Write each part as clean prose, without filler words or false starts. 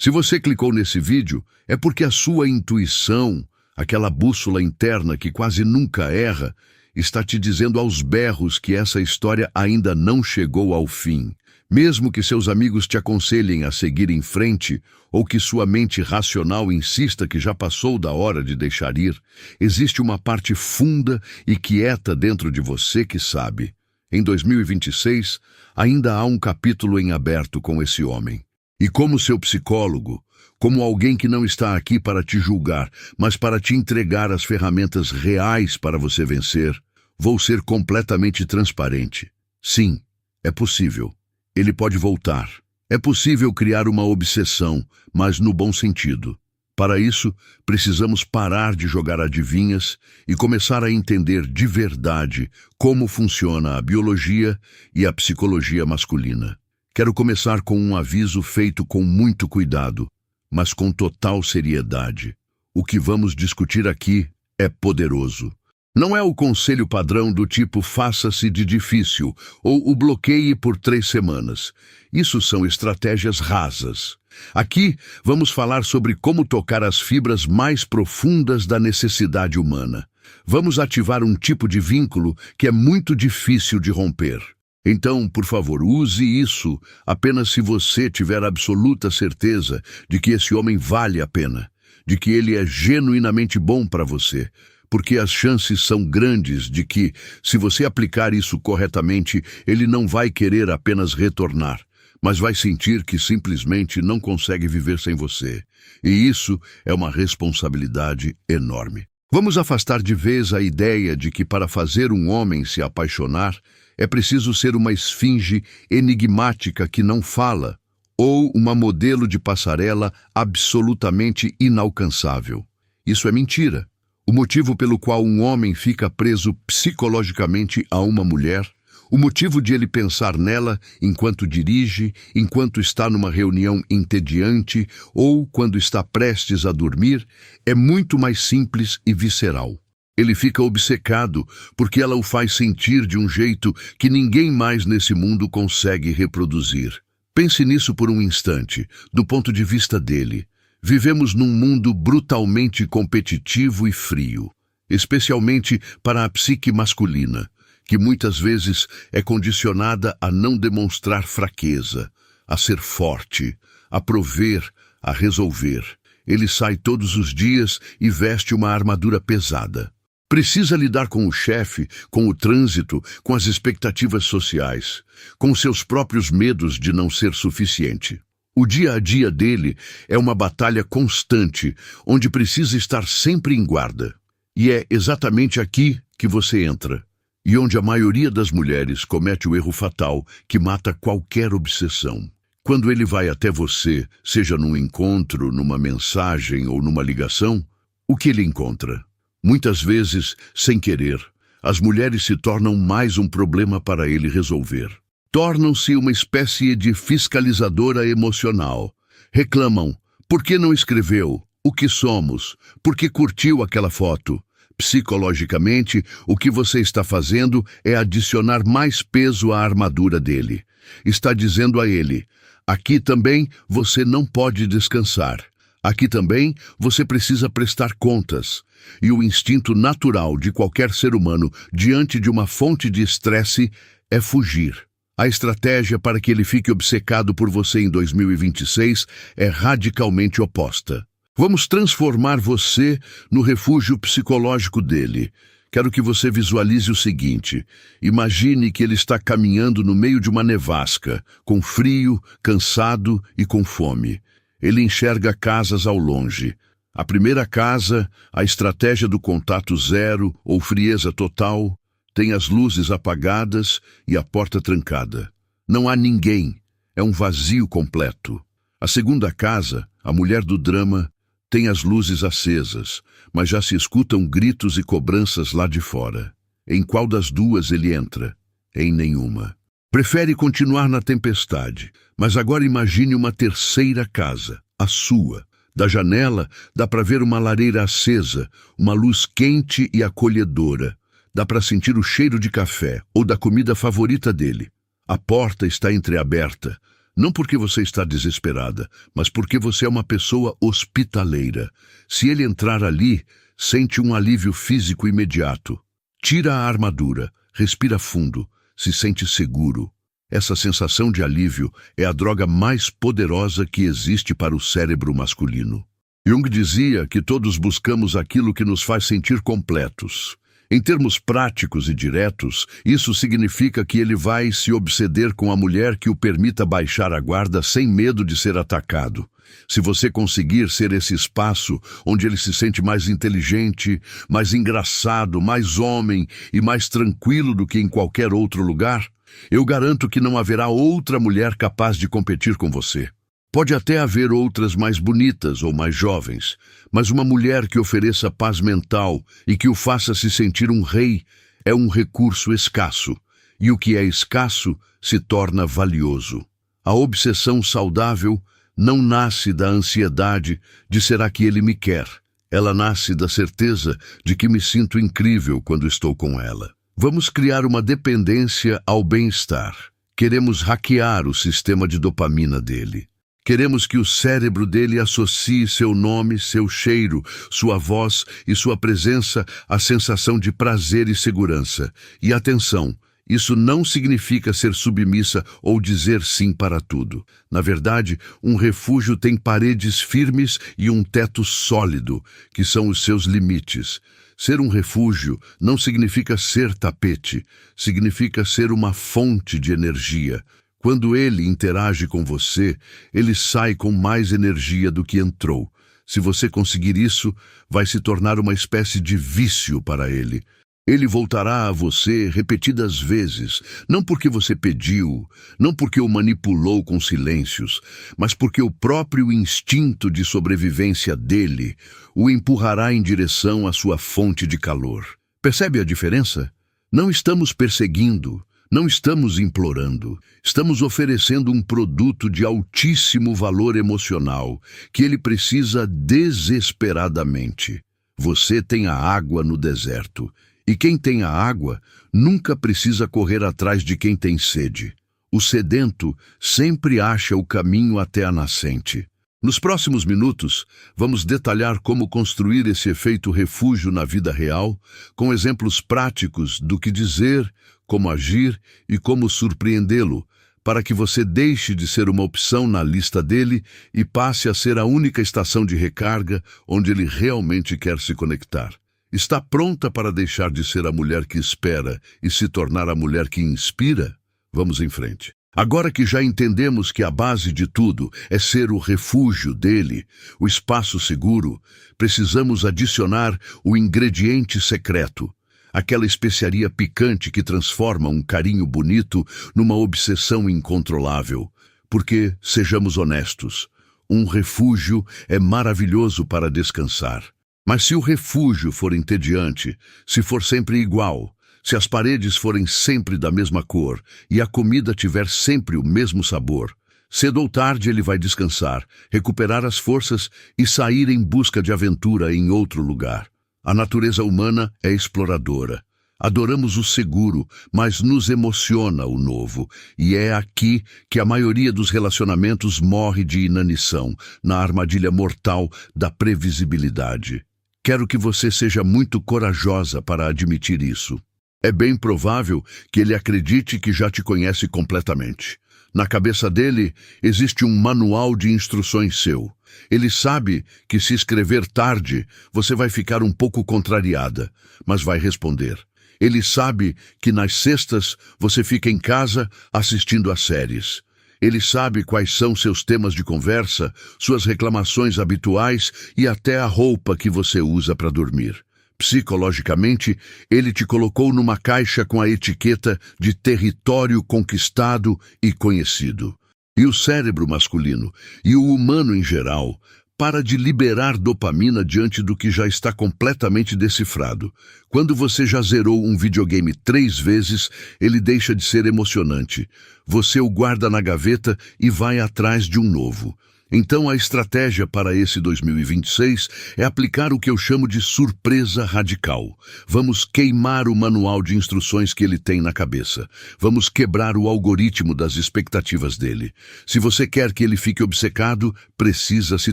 Se você clicou nesse vídeo, é porque a sua intuição, aquela bússola interna que quase nunca erra, está te dizendo aos berros que essa história ainda não chegou ao fim. Mesmo que seus amigos te aconselhem a seguir em frente, ou que sua mente racional insista que já passou da hora de deixar ir, existe uma parte funda e quieta dentro de você que sabe. Em 2026, ainda há um capítulo em aberto com esse homem. E como seu psicólogo, como alguém que não está aqui para te julgar, mas para te entregar as ferramentas reais para você vencer, vou ser completamente transparente. Sim, é possível. Ele pode voltar. É possível criar uma obsessão, mas no bom sentido. Para isso, precisamos parar de jogar adivinhas e começar a entender de verdade como funciona a biologia e a psicologia masculina. Quero começar com um aviso feito com muito cuidado, mas com total seriedade. O que vamos discutir aqui é poderoso. Não é o conselho padrão do tipo faça-se de difícil ou o bloqueie por 3 semanas. Isso são estratégias rasas. Aqui vamos falar sobre como tocar as fibras mais profundas da necessidade humana. Vamos ativar um tipo de vínculo que é muito difícil de romper. Então, por favor, use isso apenas se você tiver absoluta certeza de que esse homem vale a pena, de que ele é genuinamente bom para você. Porque as chances são grandes de que, se você aplicar isso corretamente, ele não vai querer apenas retornar, mas vai sentir que simplesmente não consegue viver sem você. E isso é uma responsabilidade enorme. Vamos afastar de vez a ideia de que para fazer um homem se apaixonar, é preciso ser uma esfinge enigmática que não fala, ou uma modelo de passarela absolutamente inalcançável. Isso é mentira. O motivo pelo qual um homem fica preso psicologicamente a uma mulher, o motivo de ele pensar nela enquanto dirige, enquanto está numa reunião entediante ou quando está prestes a dormir, é muito mais simples e visceral. Ele fica obcecado porque ela o faz sentir de um jeito que ninguém mais nesse mundo consegue reproduzir. Pense nisso por um instante, do ponto de vista dele. Vivemos num mundo brutalmente competitivo e frio, especialmente para a psique masculina, que muitas vezes é condicionada a não demonstrar fraqueza, a ser forte, a prover, a resolver. Ele sai todos os dias e veste uma armadura pesada. Precisa lidar com o chefe, com o trânsito, com as expectativas sociais, com seus próprios medos de não ser suficiente. O dia a dia dele é uma batalha constante, onde precisa estar sempre em guarda. E é exatamente aqui que você entra, e onde a maioria das mulheres comete o erro fatal que mata qualquer obsessão. Quando ele vai até você, seja num encontro, numa mensagem ou numa ligação, o que ele encontra? Muitas vezes, sem querer, as mulheres se tornam mais um problema para ele resolver. Tornam-se uma espécie de fiscalizadora emocional. Reclamam, por que não escreveu? O que somos? Por que curtiu aquela foto? Psicologicamente, o que você está fazendo é adicionar mais peso à armadura dele. Está dizendo a ele, aqui também você não pode descansar. Aqui também você precisa prestar contas. E o instinto natural de qualquer ser humano diante de uma fonte de estresse é fugir. A estratégia para que ele fique obcecado por você em 2026 é radicalmente oposta. Vamos transformar você no refúgio psicológico dele. Quero que você visualize o seguinte. Imagine que ele está caminhando no meio de uma nevasca, com frio, cansado e com fome. Ele enxerga casas ao longe. A primeira casa, a estratégia do contato zero ou frieza total, tem as luzes apagadas e a porta trancada. Não há ninguém, é um vazio completo. A segunda casa, a mulher do drama, tem as luzes acesas, mas já se escutam gritos e cobranças lá de fora. Em qual das duas ele entra? Em nenhuma. Prefere continuar na tempestade, mas agora imagine uma terceira casa, a sua. Da janela dá para ver uma lareira acesa, uma luz quente e acolhedora. Dá para sentir o cheiro de café ou da comida favorita dele. A porta está entreaberta. Não porque você está desesperada, mas porque você é uma pessoa hospitaleira. Se ele entrar ali, sente um alívio físico imediato. Tira a armadura, respira fundo, se sente seguro. Essa sensação de alívio é a droga mais poderosa que existe para o cérebro masculino. Jung dizia que todos buscamos aquilo que nos faz sentir completos. Em termos práticos e diretos, isso significa que ele vai se obseder com a mulher que o permita baixar a guarda sem medo de ser atacado. Se você conseguir ser esse espaço onde ele se sente mais inteligente, mais engraçado, mais homem e mais tranquilo do que em qualquer outro lugar, eu garanto que não haverá outra mulher capaz de competir com você. Pode até haver outras mais bonitas ou mais jovens, mas uma mulher que ofereça paz mental e que o faça se sentir um rei é um recurso escasso, e o que é escasso se torna valioso. A obsessão saudável não nasce da ansiedade de será que ele me quer. Ela nasce da certeza de que me sinto incrível quando estou com ela. Vamos criar uma dependência ao bem-estar. Queremos hackear o sistema de dopamina dele. Queremos que o cérebro dele associe seu nome, seu cheiro, sua voz e sua presença à sensação de prazer e segurança. E atenção, isso não significa ser submissa ou dizer sim para tudo. Na verdade, um refúgio tem paredes firmes e um teto sólido, que são os seus limites. Ser um refúgio não significa ser tapete, significa ser uma fonte de energia. Quando ele interage com você, ele sai com mais energia do que entrou. Se você conseguir isso, vai se tornar uma espécie de vício para ele. Ele voltará a você repetidas vezes, não porque você pediu, não porque o manipulou com silêncios, mas porque o próprio instinto de sobrevivência dele o empurrará em direção à sua fonte de calor. Percebe a diferença? Não estamos perseguindo. Não estamos implorando, estamos oferecendo um produto de altíssimo valor emocional que ele precisa desesperadamente. Você tem a água no deserto, e quem tem a água nunca precisa correr atrás de quem tem sede. O sedento sempre acha o caminho até a nascente. Nos próximos minutos, vamos detalhar como construir esse efeito refúgio na vida real, com exemplos práticos do que dizer, como agir e como surpreendê-lo, para que você deixe de ser uma opção na lista dele e passe a ser a única estação de recarga onde ele realmente quer se conectar. Está pronta para deixar de ser a mulher que espera e se tornar a mulher que inspira? Vamos em frente. Agora que já entendemos que a base de tudo é ser o refúgio dele, o espaço seguro, precisamos adicionar o ingrediente secreto, aquela especiaria picante que transforma um carinho bonito numa obsessão incontrolável. Porque, sejamos honestos, um refúgio é maravilhoso para descansar. Mas se o refúgio for entediante, se for sempre igual, se as paredes forem sempre da mesma cor e a comida tiver sempre o mesmo sabor, cedo ou tarde ele vai descansar, recuperar as forças e sair em busca de aventura em outro lugar. A natureza humana é exploradora. Adoramos o seguro, mas nos emociona o novo. E é aqui que a maioria dos relacionamentos morre de inanição, na armadilha mortal da previsibilidade. Quero que você seja muito corajosa para admitir isso. É bem provável que ele acredite que já te conhece completamente. Na cabeça dele, existe um manual de instruções seu. Ele sabe que se escrever tarde, você vai ficar um pouco contrariada, mas vai responder. Ele sabe que nas sextas você fica em casa assistindo a séries. Ele sabe quais são seus temas de conversa, suas reclamações habituais e até a roupa que você usa para dormir. Psicologicamente, ele te colocou numa caixa com a etiqueta de território conquistado e conhecido. E o cérebro masculino, e o humano em geral, para de liberar dopamina diante do que já está completamente decifrado. Quando você já zerou um videogame 3 vezes, ele deixa de ser emocionante. Você o guarda na gaveta e vai atrás de um novo. Então a estratégia para esse 2026 é aplicar o que eu chamo de surpresa radical. Vamos queimar o manual de instruções que ele tem na cabeça. Vamos quebrar o algoritmo das expectativas dele. Se você quer que ele fique obcecado, precisa se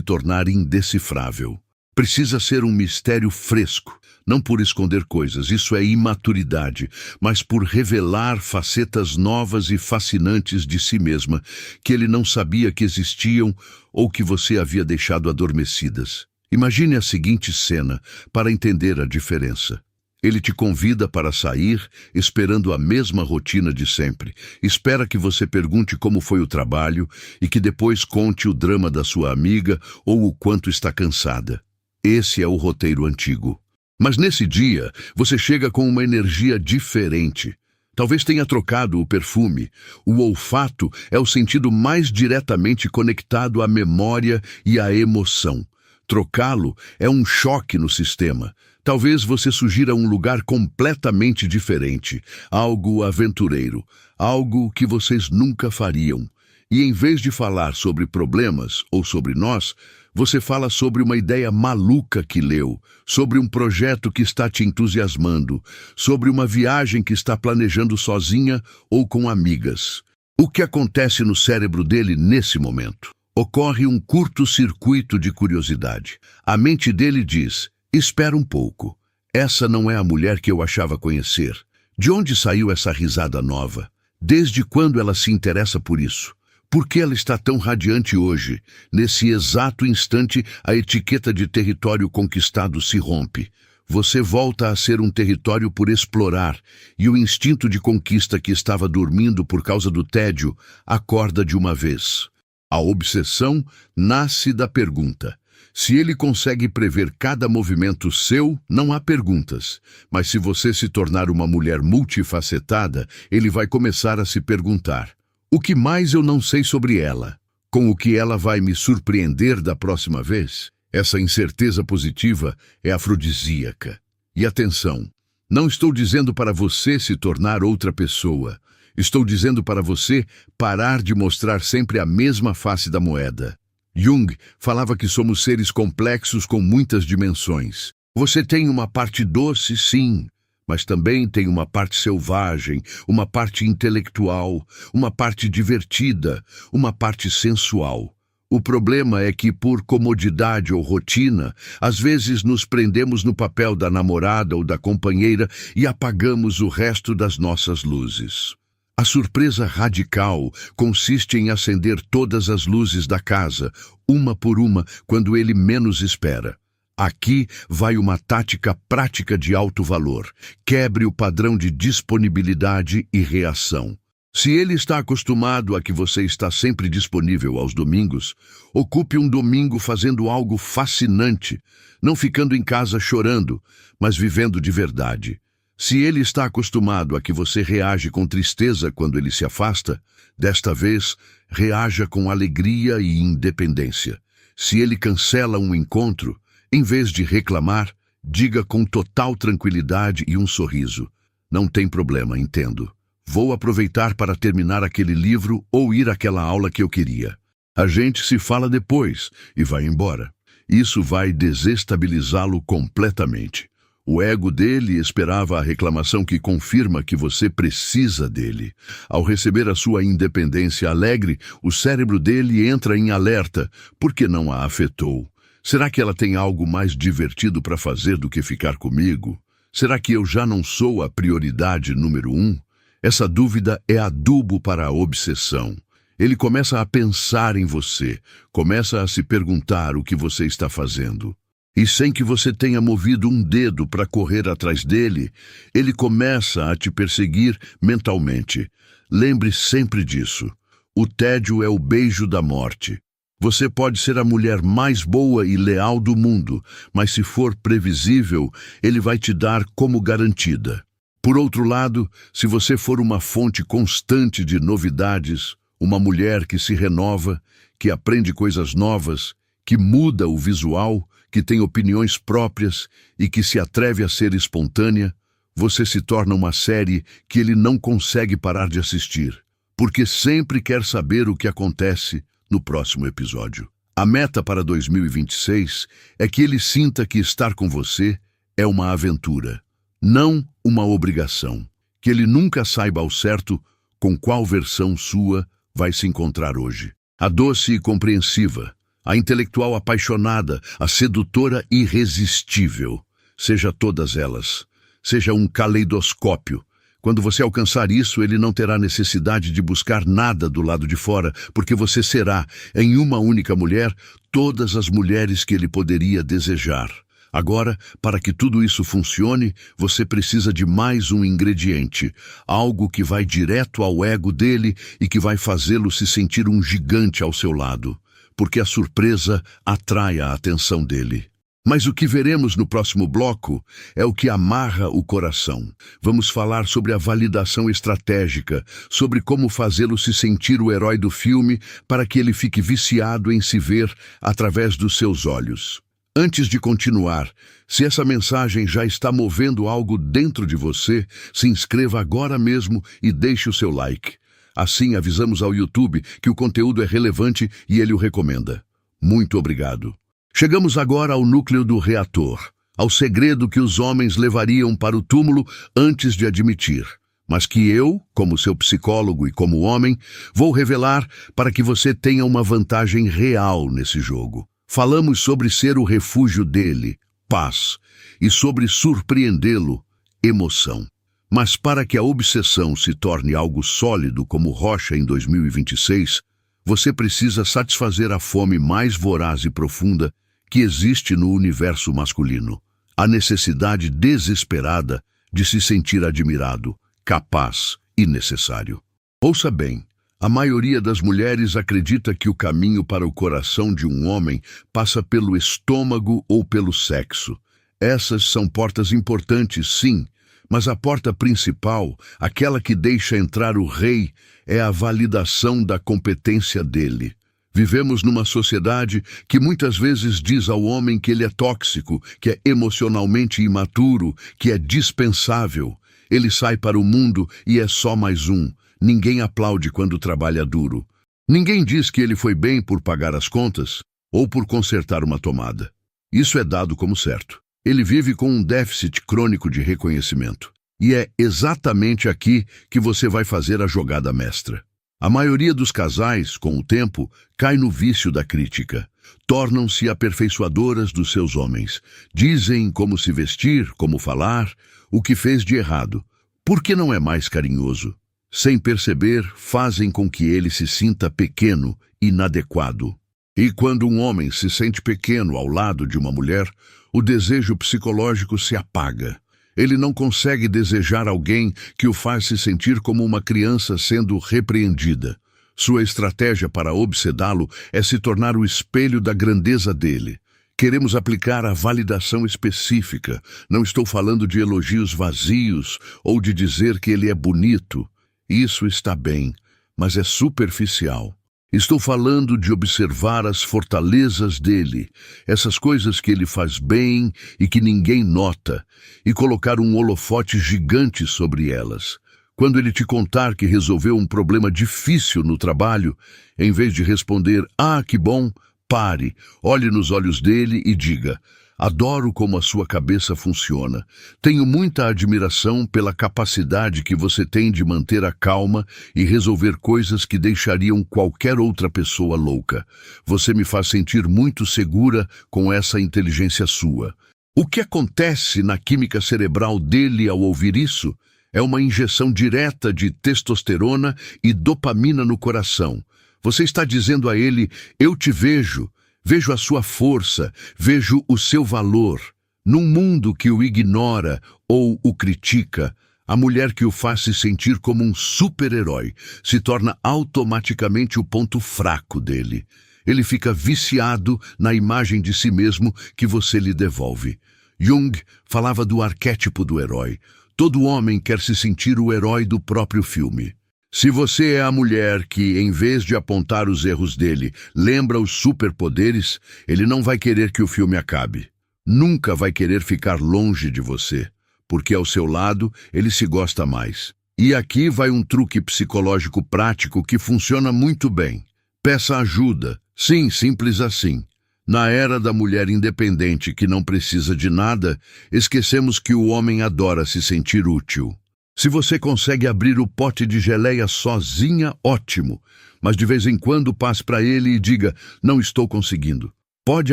tornar indecifrável. Precisa ser um mistério fresco. Não por esconder coisas, isso é imaturidade, mas por revelar facetas novas e fascinantes de si mesma que ele não sabia que existiam ou que você havia deixado adormecidas. Imagine a seguinte cena para entender a diferença. Ele te convida para sair, esperando a mesma rotina de sempre. Espera que você pergunte como foi o trabalho e que depois conte o drama da sua amiga ou o quanto está cansada. Esse é o roteiro antigo. Mas nesse dia, você chega com uma energia diferente. Talvez tenha trocado o perfume. O olfato é o sentido mais diretamente conectado à memória e à emoção. Trocá-lo é um choque no sistema. Talvez você sugira um lugar completamente diferente, algo aventureiro, algo que vocês nunca fariam. E em vez de falar sobre problemas ou sobre nós, você fala sobre uma ideia maluca que leu, sobre um projeto que está te entusiasmando, sobre uma viagem que está planejando sozinha ou com amigas. O que acontece no cérebro dele nesse momento? Ocorre um curto-circuito de curiosidade. A mente dele diz: espera um pouco, essa não é a mulher que eu achava conhecer. De onde saiu essa risada nova? Desde quando ela se interessa por isso? Por que ela está tão radiante hoje? Nesse exato instante, a etiqueta de território conquistado se rompe. Você volta a ser um território por explorar, e o instinto de conquista que estava dormindo por causa do tédio acorda de uma vez. A obsessão nasce da pergunta. Se ele consegue prever cada movimento seu, não há perguntas. Mas se você se tornar uma mulher multifacetada, ele vai começar a se perguntar: o que mais eu não sei sobre ela? Com o que ela vai me surpreender da próxima vez? Essa incerteza positiva é afrodisíaca. E atenção, não estou dizendo para você se tornar outra pessoa. Estou dizendo para você parar de mostrar sempre a mesma face da moeda. Jung falava que somos seres complexos com muitas dimensões. Você tem uma parte doce, sim, mas também tem uma parte selvagem, uma parte intelectual, uma parte divertida, uma parte sensual. O problema é que, por comodidade ou rotina, às vezes nos prendemos no papel da namorada ou da companheira e apagamos o resto das nossas luzes. A surpresa radical consiste em acender todas as luzes da casa, uma por uma, quando ele menos espera. Aqui vai uma tática prática de alto valor. Quebre o padrão de disponibilidade e reação. Se ele está acostumado a que você está sempre disponível aos domingos, ocupe um domingo fazendo algo fascinante, não ficando em casa chorando, mas vivendo de verdade. Se ele está acostumado a que você reage com tristeza quando ele se afasta, desta vez, reaja com alegria e independência. Se ele cancela um encontro, em vez de reclamar, diga com total tranquilidade e um sorriso: não tem problema, entendo. Vou aproveitar para terminar aquele livro ou ir àquela aula que eu queria. A gente se fala depois e vai embora. Isso vai desestabilizá-lo completamente. O ego dele esperava a reclamação que confirma que você precisa dele. Ao receber a sua independência alegre, o cérebro dele entra em alerta, porque não a afetou. Será que ela tem algo mais divertido para fazer do que ficar comigo? Será que eu já não sou a prioridade número 1? Essa dúvida é adubo para a obsessão. Ele começa a pensar em você, começa a se perguntar o que você está fazendo. E sem que você tenha movido um dedo para correr atrás dele, ele começa a te perseguir mentalmente. Lembre sempre disso. O tédio é o beijo da morte. Você pode ser a mulher mais boa e leal do mundo, mas se for previsível, ele vai te dar como garantida. Por outro lado, se você for uma fonte constante de novidades, uma mulher que se renova, que aprende coisas novas, que muda o visual, que tem opiniões próprias e que se atreve a ser espontânea, você se torna uma série que ele não consegue parar de assistir, porque sempre quer saber o que acontece no próximo episódio. A meta para 2026 é que ele sinta que estar com você é uma aventura, não uma obrigação. Que ele nunca saiba ao certo com qual versão sua vai se encontrar hoje. A doce e compreensiva, a intelectual apaixonada, a sedutora irresistível. Seja todas elas. Seja um caleidoscópio. Quando você alcançar isso, ele não terá necessidade de buscar nada do lado de fora, porque você será, em uma única mulher, todas as mulheres que ele poderia desejar. Agora, para que tudo isso funcione, você precisa de mais um ingrediente, algo que vai direto ao ego dele e que vai fazê-lo se sentir um gigante ao seu lado, porque a surpresa atrai a atenção dele. Mas o que veremos no próximo bloco é o que amarra o coração. Vamos falar sobre a validação estratégica, sobre como fazê-lo se sentir o herói do filme para que ele fique viciado em se ver através dos seus olhos. Antes de continuar, se essa mensagem já está movendo algo dentro de você, se inscreva agora mesmo e deixe o seu like. Assim avisamos ao YouTube que o conteúdo é relevante e ele o recomenda. Muito obrigado. Chegamos agora ao núcleo do reator, ao segredo que os homens levariam para o túmulo antes de admitir, mas que eu, como seu psicólogo e como homem, vou revelar para que você tenha uma vantagem real nesse jogo. Falamos sobre ser o refúgio dele, paz, e sobre surpreendê-lo, emoção. Mas para que a obsessão se torne algo sólido como rocha em 2026, você precisa satisfazer a fome mais voraz e profunda que existe no universo masculino. A necessidade desesperada de se sentir admirado, capaz e necessário. Ouça bem, a maioria das mulheres acredita que o caminho para o coração de um homem passa pelo estômago ou pelo sexo. Essas são portas importantes, sim, mas a porta principal, aquela que deixa entrar o rei, é a validação da competência dele. Vivemos numa sociedade que muitas vezes diz ao homem que ele é tóxico, que é emocionalmente imaturo, que é dispensável. Ele sai para o mundo e é só mais um. Ninguém aplaude quando trabalha duro. Ninguém diz que ele foi bem por pagar as contas ou por consertar uma tomada. Isso é dado como certo. Ele vive com um déficit crônico de reconhecimento. E é exatamente aqui que você vai fazer a jogada mestra. A maioria dos casais, com o tempo, cai no vício da crítica. Tornam-se aperfeiçoadoras dos seus homens. Dizem como se vestir, como falar, o que fez de errado. Por que não é mais carinhoso? Sem perceber, fazem com que ele se sinta pequeno, inadequado. E quando um homem se sente pequeno ao lado de uma mulher, o desejo psicológico se apaga. Ele não consegue desejar alguém que o faz se sentir como uma criança sendo repreendida. Sua estratégia para obsedá-lo é se tornar o espelho da grandeza dele. Queremos aplicar a validação específica. Não estou falando de elogios vazios ou de dizer que ele é bonito. Isso está bem, mas é superficial. Estou falando de observar as fortalezas dele, essas coisas que ele faz bem e que ninguém nota, e colocar um holofote gigante sobre elas. Quando ele te contar que resolveu um problema difícil no trabalho, em vez de responder, "Ah, que bom", pare, olhe nos olhos dele e diga, "Adoro como a sua cabeça funciona. Tenho muita admiração pela capacidade que você tem de manter a calma e resolver coisas que deixariam qualquer outra pessoa louca. Você me faz sentir muito segura com essa inteligência sua." O que acontece na química cerebral dele ao ouvir isso é uma injeção direta de testosterona e dopamina no coração. Você está dizendo a ele, "Eu te vejo. Vejo a sua força, vejo o seu valor." Num mundo que o ignora ou o critica, a mulher que o faz se sentir como um super-herói se torna automaticamente o ponto fraco dele. Ele fica viciado na imagem de si mesmo que você lhe devolve. Jung falava do arquétipo do herói. Todo homem quer se sentir o herói do próprio filme. Se você é a mulher que, em vez de apontar os erros dele, lembra os superpoderes, ele não vai querer que o filme acabe. Nunca vai querer ficar longe de você, porque ao seu lado ele se gosta mais. E aqui vai um truque psicológico prático que funciona muito bem. Peça ajuda, Sim, simples assim. Na era da mulher independente que não precisa de nada, esquecemos que o homem adora se sentir útil. Se você consegue abrir o pote de geleia sozinha, ótimo. Mas de vez em quando passe para ele e diga, não estou conseguindo. Pode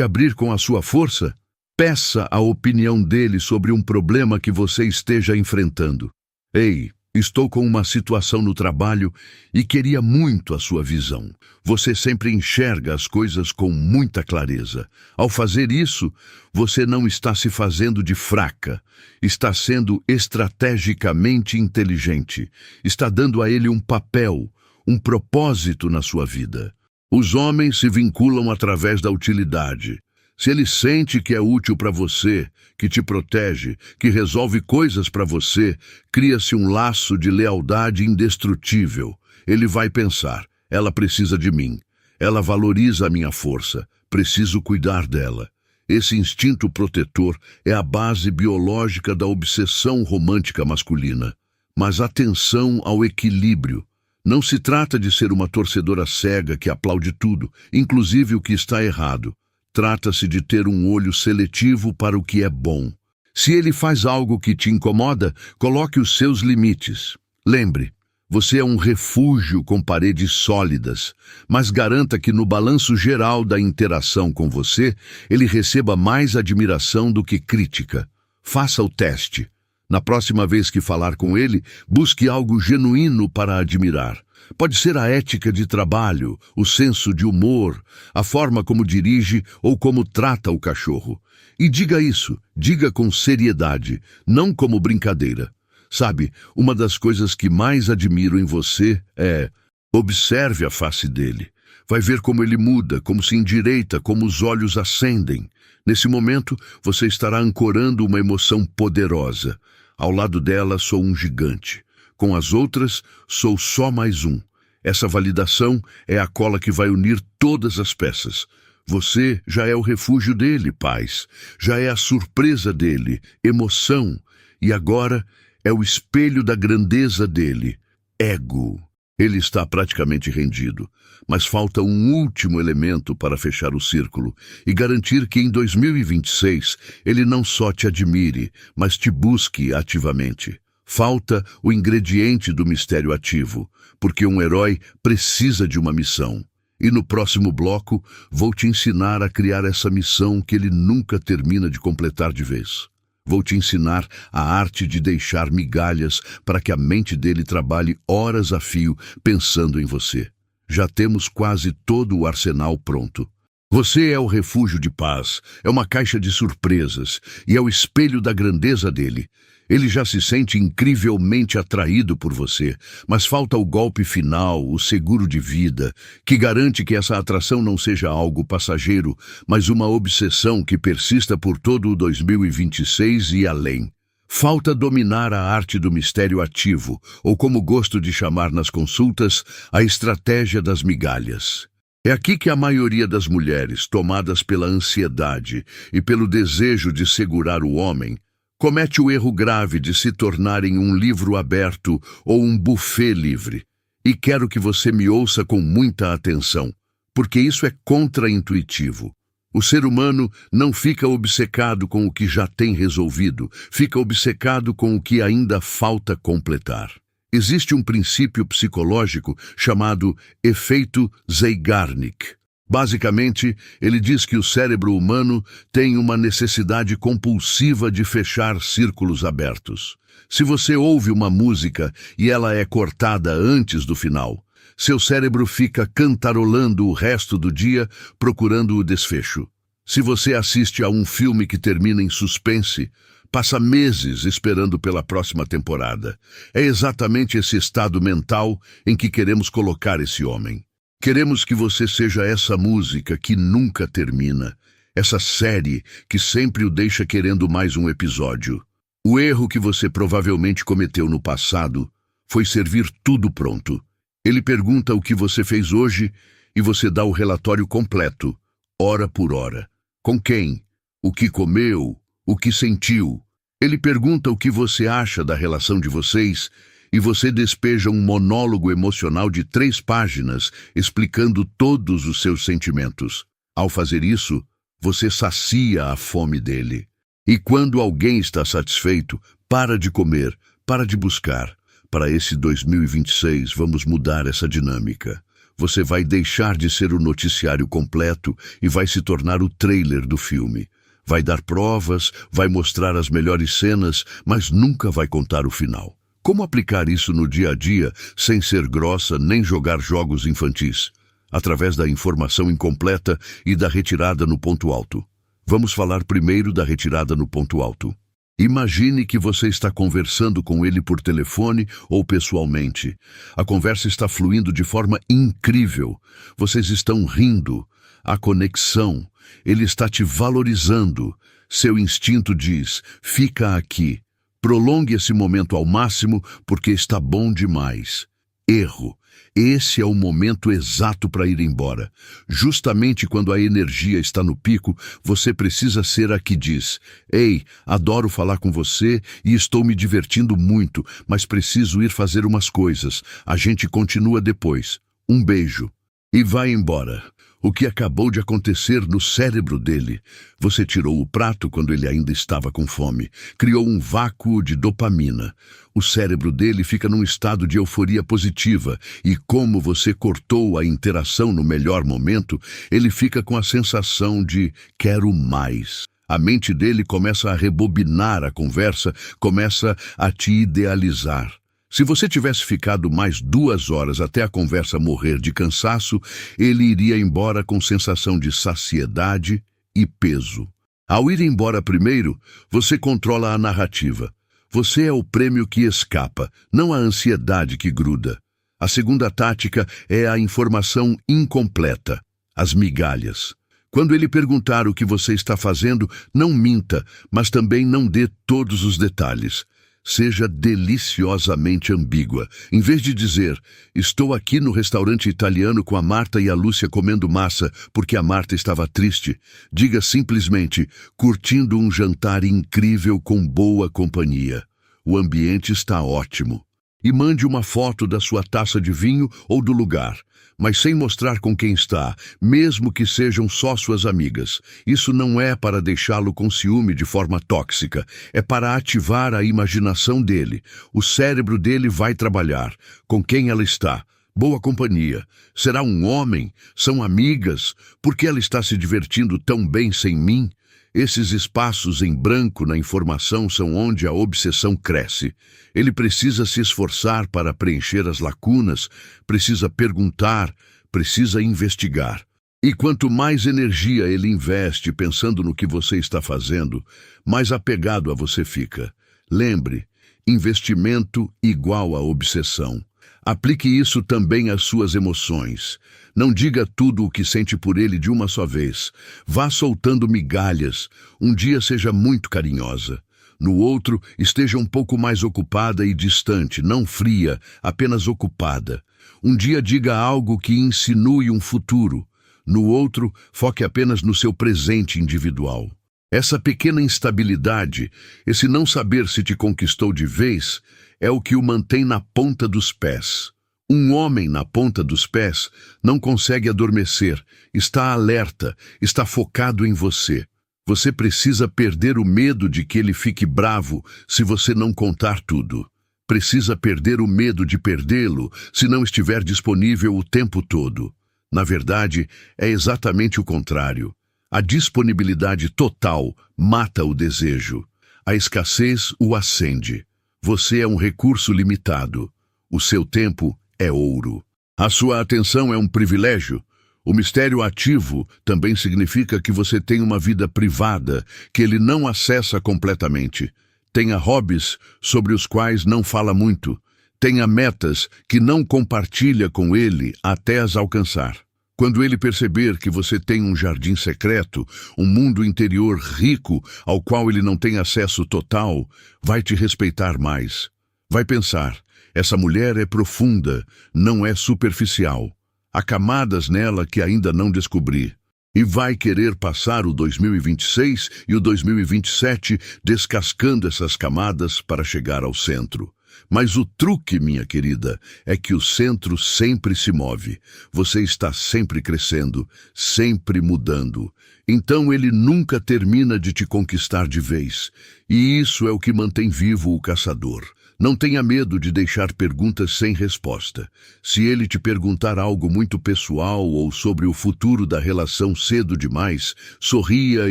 abrir com a sua força? Peça a opinião dele sobre um problema que você esteja enfrentando. Ei, estou com uma situação no trabalho e queria muito a sua visão. Você sempre enxerga as coisas com muita clareza. Ao fazer isso, você não está se fazendo de fraca. Está sendo estrategicamente inteligente. Está dando a ele um papel, um propósito na sua vida. Os homens se vinculam através da utilidade. Se ele sente que é útil para você, que te protege, que resolve coisas para você, cria-se um laço de lealdade indestrutível. Ele vai pensar, ela precisa de mim, ela valoriza a minha força, preciso cuidar dela. Esse instinto protetor é a base biológica da obsessão romântica masculina. Mas atenção ao equilíbrio. Não se trata de ser uma torcedora cega que aplaude tudo, inclusive o que está errado. Trata-se de ter um olho seletivo para o que é bom. Se ele faz algo que te incomoda, coloque os seus limites. Lembre, você é um refúgio com paredes sólidas, mas garanta que no balanço geral da interação com você, ele receba mais admiração do que crítica. Faça o teste. Na próxima vez que falar com ele, busque algo genuíno para admirar. Pode ser a ética de trabalho, o senso de humor, a forma como dirige ou como trata o cachorro. E diga isso, diga com seriedade, não como brincadeira. Sabe, uma das coisas que mais admiro em você é... Observe a face dele. Vai ver como ele muda, como se endireita, como os olhos acendem. Nesse momento, você estará ancorando uma emoção poderosa. Ao lado dela, sou um gigante. Com as outras, sou só mais um. Essa validação é a cola que vai unir todas as peças. Você já é o refúgio dele, paz. Já é a surpresa dele, emoção. E agora é o espelho da grandeza dele, ego. Ele está praticamente rendido, mas falta um último elemento para fechar o círculo e garantir que em 2026 ele não só te admire, mas te busque ativamente. Falta o ingrediente do mistério ativo, porque um herói precisa de uma missão. E no próximo bloco, vou te ensinar a criar essa missão que ele nunca termina de completar de vez. Vou te ensinar a arte de deixar migalhas para que a mente dele trabalhe horas a fio pensando em você. Já temos quase todo o arsenal pronto. Você é o refúgio de paz, é uma caixa de surpresas e é o espelho da grandeza dele. Ele já se sente incrivelmente atraído por você, mas falta o golpe final, o seguro de vida, que garante que essa atração não seja algo passageiro, mas uma obsessão que persista por todo o 2026 e além. Falta dominar a arte do mistério ativo, ou como gosto de chamar nas consultas, a estratégia das migalhas. É aqui que a maioria das mulheres, tomadas pela ansiedade e pelo desejo de segurar o homem, comete o erro grave de se tornarem um livro aberto ou um buffet livre. E quero que você me ouça com muita atenção, porque isso é contraintuitivo. O ser humano não fica obcecado com o que já tem resolvido, fica obcecado com o que ainda falta completar. Existe um princípio psicológico chamado efeito Zeigarnik. Basicamente, ele diz que o cérebro humano tem uma necessidade compulsiva de fechar círculos abertos. Se você ouve uma música e ela é cortada antes do final, seu cérebro fica cantarolando o resto do dia procurando o desfecho. Se você assiste a um filme que termina em suspense, passa meses esperando pela próxima temporada. É exatamente esse estado mental em que queremos colocar esse homem. Queremos que você seja essa música que nunca termina, essa série que sempre o deixa querendo mais um episódio. O erro que você provavelmente cometeu no passado foi servir tudo pronto. Ele pergunta o que você fez hoje e você dá o relatório completo, hora por hora. Com quem? O que comeu? O que sentiu? Ele pergunta o que você acha da relação de vocês e você despeja um monólogo emocional de 3 páginas, explicando todos os seus sentimentos. Ao fazer isso, você sacia a fome dele. E quando alguém está satisfeito, para de comer, para de buscar. Para esse 2026, vamos mudar essa dinâmica. Você vai deixar de ser o noticiário completo e vai se tornar o trailer do filme. Vai dar provas, vai mostrar as melhores cenas, mas nunca vai contar o final. Como aplicar isso no dia a dia, sem ser grossa nem jogar jogos infantis? Através da informação incompleta e da retirada no ponto alto. Vamos falar primeiro da retirada no ponto alto. Imagine que você está conversando com ele por telefone ou pessoalmente. A conversa está fluindo de forma incrível. Vocês estão rindo. A conexão. Ele está te valorizando. Seu instinto diz, fica aqui. Prolongue esse momento ao máximo porque está bom demais. Erro. Esse é o momento exato para ir embora. Justamente quando a energia está no pico, você precisa ser a que diz: ei, adoro falar com você e estou me divertindo muito, mas preciso ir fazer umas coisas. A gente continua depois. Um beijo. E vai embora. O que acabou de acontecer no cérebro dele? Você tirou o prato quando ele ainda estava com fome. Criou um vácuo de dopamina. O cérebro dele fica num estado de euforia positiva e como você cortou a interação no melhor momento, ele fica com a sensação de quero mais. A mente dele começa a rebobinar a conversa, começa a te idealizar. Se você tivesse ficado mais 2 horas até a conversa morrer de cansaço, ele iria embora com sensação de saciedade e peso. Ao ir embora primeiro, você controla a narrativa. Você é o prêmio que escapa, não a ansiedade que gruda. A segunda tática é a informação incompleta, as migalhas. Quando ele perguntar o que você está fazendo, não minta, mas também não dê todos os detalhes. Seja deliciosamente ambígua. Em vez de dizer, estou aqui no restaurante italiano com a Marta e a Lúcia comendo massa porque a Marta estava triste, diga simplesmente, curtindo um jantar incrível com boa companhia. O ambiente está ótimo. E mande uma foto da sua taça de vinho ou do lugar, mas sem mostrar com quem está, mesmo que sejam só suas amigas. Isso não é para deixá-lo com ciúme de forma tóxica, é para ativar a imaginação dele. O cérebro dele vai trabalhar. Com quem ela está? Boa companhia. Será um homem? São amigas? Por que ela está se divertindo tão bem sem mim? Esses espaços em branco na informação são onde a obsessão cresce. Ele precisa se esforçar para preencher as lacunas, precisa perguntar, precisa investigar. E quanto mais energia ele investe pensando no que você está fazendo, mais apegado a você fica. Lembre, investimento igual a obsessão. Aplique isso também às suas emoções. Não diga tudo o que sente por ele de uma só vez. Vá soltando migalhas. Um dia seja muito carinhosa. No outro, esteja um pouco mais ocupada e distante, não fria, apenas ocupada. Um dia diga algo que insinue um futuro. No outro, foque apenas no seu presente individual. Essa pequena instabilidade, esse não saber se te conquistou de vez, é o que o mantém na ponta dos pés. Um homem na ponta dos pés não consegue adormecer, está alerta, está focado em você. Você precisa perder o medo de que ele fique bravo se você não contar tudo. Precisa perder o medo de perdê-lo se não estiver disponível o tempo todo. Na verdade, é exatamente o contrário. A disponibilidade total mata o desejo. A escassez o acende. Você é um recurso limitado. O seu tempo é ouro. A sua atenção é um privilégio. O mistério ativo também significa que você tem uma vida privada que ele não acessa completamente. Tenha hobbies sobre os quais não fala muito. Tenha metas que não compartilha com ele até as alcançar. Quando ele perceber que você tem um jardim secreto, um mundo interior rico ao qual ele não tem acesso total, vai te respeitar mais. Vai pensar, essa mulher é profunda, não é superficial. Há camadas nela que ainda não descobri. E vai querer passar o 2026 e o 2027 descascando essas camadas para chegar ao centro. Mas o truque, minha querida, é que o centro sempre se move. Você está sempre crescendo, sempre mudando. Então ele nunca termina de te conquistar de vez. E isso é o que mantém vivo o caçador. Não tenha medo de deixar perguntas sem resposta. Se ele te perguntar algo muito pessoal ou sobre o futuro da relação cedo demais, sorria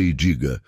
e diga: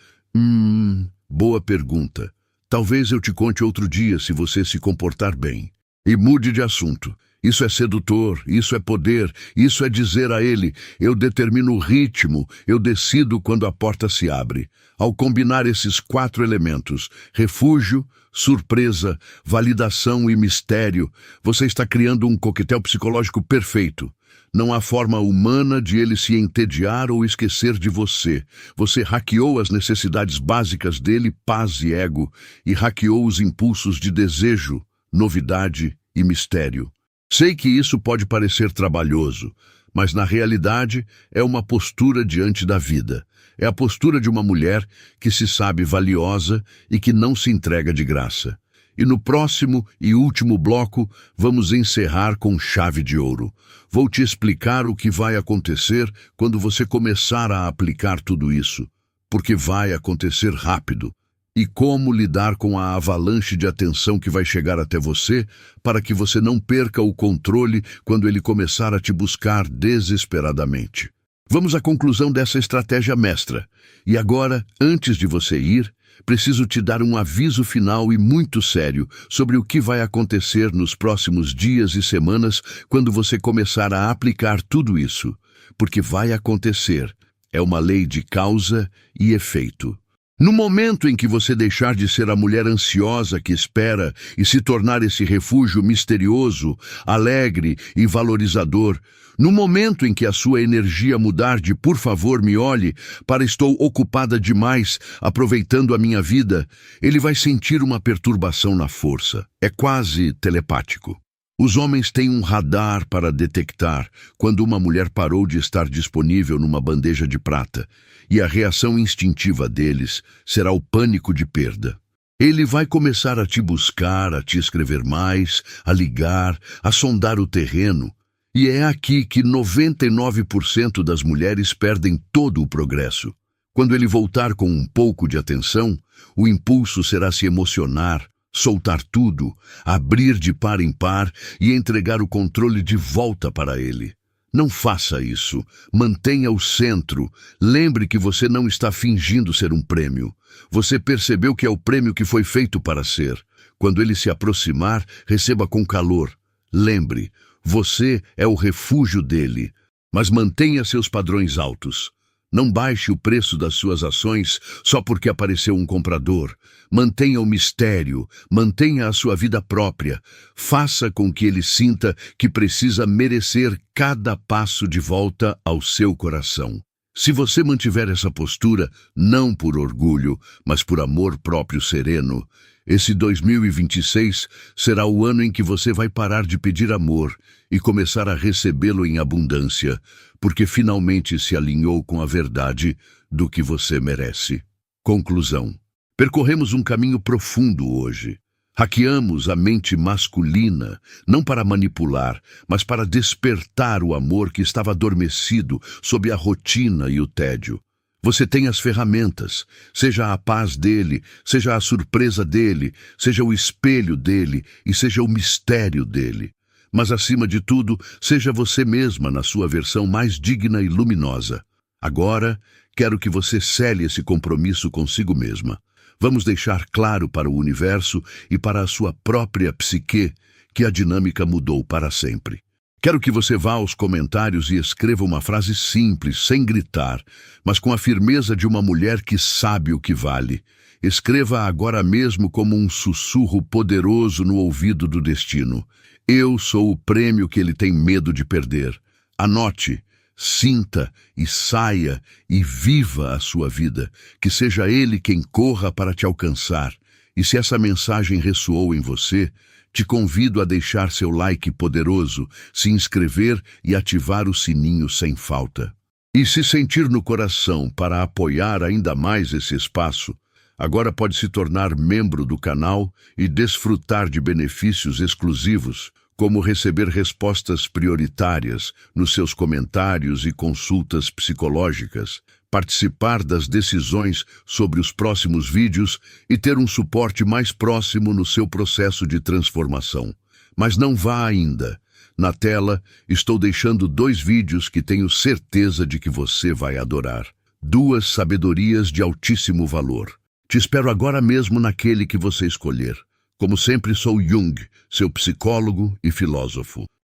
boa pergunta. Talvez eu te conte outro dia se você se comportar bem. E mude de assunto. Isso é sedutor, isso é poder, isso é dizer a ele: eu determino o ritmo, eu decido quando a porta se abre. Ao combinar esses 4 elementos, refúgio, surpresa, validação e mistério, você está criando um coquetel psicológico perfeito. Não há forma humana de ele se entediar ou esquecer de você. Você hackeou as necessidades básicas dele, paz e ego, e hackeou os impulsos de desejo, novidade e mistério. Sei que isso pode parecer trabalhoso, mas na realidade é uma postura diante da vida. É a postura de uma mulher que se sabe valiosa e que não se entrega de graça. E no próximo e último bloco, vamos encerrar com chave de ouro. Vou te explicar o que vai acontecer quando você começar a aplicar tudo isso, porque vai acontecer rápido. E como lidar com a avalanche de atenção que vai chegar até você para que você não perca o controle quando ele começar a te buscar desesperadamente. Vamos à conclusão dessa estratégia mestra. E agora, antes de você ir, preciso te dar um aviso final e muito sério sobre o que vai acontecer nos próximos dias e semanas quando você começar a aplicar tudo isso. Porque vai acontecer. É uma lei de causa e efeito. No momento em que você deixar de ser a mulher ansiosa que espera e se tornar esse refúgio misterioso, alegre e valorizador, no momento em que a sua energia mudar de "por favor, me olhe" para "estou ocupada demais, aproveitando a minha vida", ele vai sentir uma perturbação na força. É quase telepático. Os homens têm um radar para detectar quando uma mulher parou de estar disponível numa bandeja de prata, e a reação instintiva deles será o pânico de perda. Ele vai começar a te buscar, a te escrever mais, a ligar, a sondar o terreno. E é aqui que 99% das mulheres perdem todo o progresso. Quando ele voltar com um pouco de atenção, o impulso será se emocionar, soltar tudo, abrir de par em par e entregar o controle de volta para ele. Não faça isso. Mantenha o centro. Lembre que você não está fingindo ser um prêmio. Você percebeu que é o prêmio que foi feito para ser. Quando ele se aproximar, receba com calor. Lembre, você é o refúgio dele. Mas mantenha seus padrões altos. Não baixe o preço das suas ações só porque apareceu um comprador. Mantenha o mistério, mantenha a sua vida própria. Faça com que ele sinta que precisa merecer cada passo de volta ao seu coração. Se você mantiver essa postura, não por orgulho, mas por amor próprio sereno, esse 2026 será o ano em que você vai parar de pedir amor e começar a recebê-lo em abundância, porque finalmente se alinhou com a verdade do que você merece. Conclusão. Percorremos um caminho profundo hoje. Hackeamos a mente masculina, não para manipular, mas para despertar o amor que estava adormecido sob a rotina e o tédio. Você tem as ferramentas, seja a paz dele, seja a surpresa dele, seja o espelho dele e seja o mistério dele. Mas, acima de tudo, seja você mesma na sua versão mais digna e luminosa. Agora, quero que você cele esse compromisso consigo mesma. Vamos deixar claro para o universo e para a sua própria psique que a dinâmica mudou para sempre. Quero que você vá aos comentários e escreva uma frase simples, sem gritar, mas com a firmeza de uma mulher que sabe o que vale. Escreva agora mesmo como um sussurro poderoso no ouvido do destino. Eu sou o prêmio que ele tem medo de perder. Anote, sinta e saia e viva a sua vida. Que seja ele quem corra para te alcançar. E se essa mensagem ressoou em você, te convido a deixar seu like poderoso, se inscrever e ativar o sininho sem falta. E se sentir no coração para apoiar ainda mais esse espaço, Agora pode se tornar membro do canal e desfrutar de benefícios exclusivos, como receber respostas prioritárias nos seus comentários e consultas psicológicas, participar das decisões sobre os próximos vídeos e ter um suporte mais próximo no seu processo de transformação. Mas não vá ainda. Na tela, estou deixando 2 vídeos que tenho certeza de que você vai adorar. 2 sabedorias de altíssimo valor. Te espero agora mesmo naquele que você escolher. Como sempre, sou Jung, seu psicólogo e filósofo.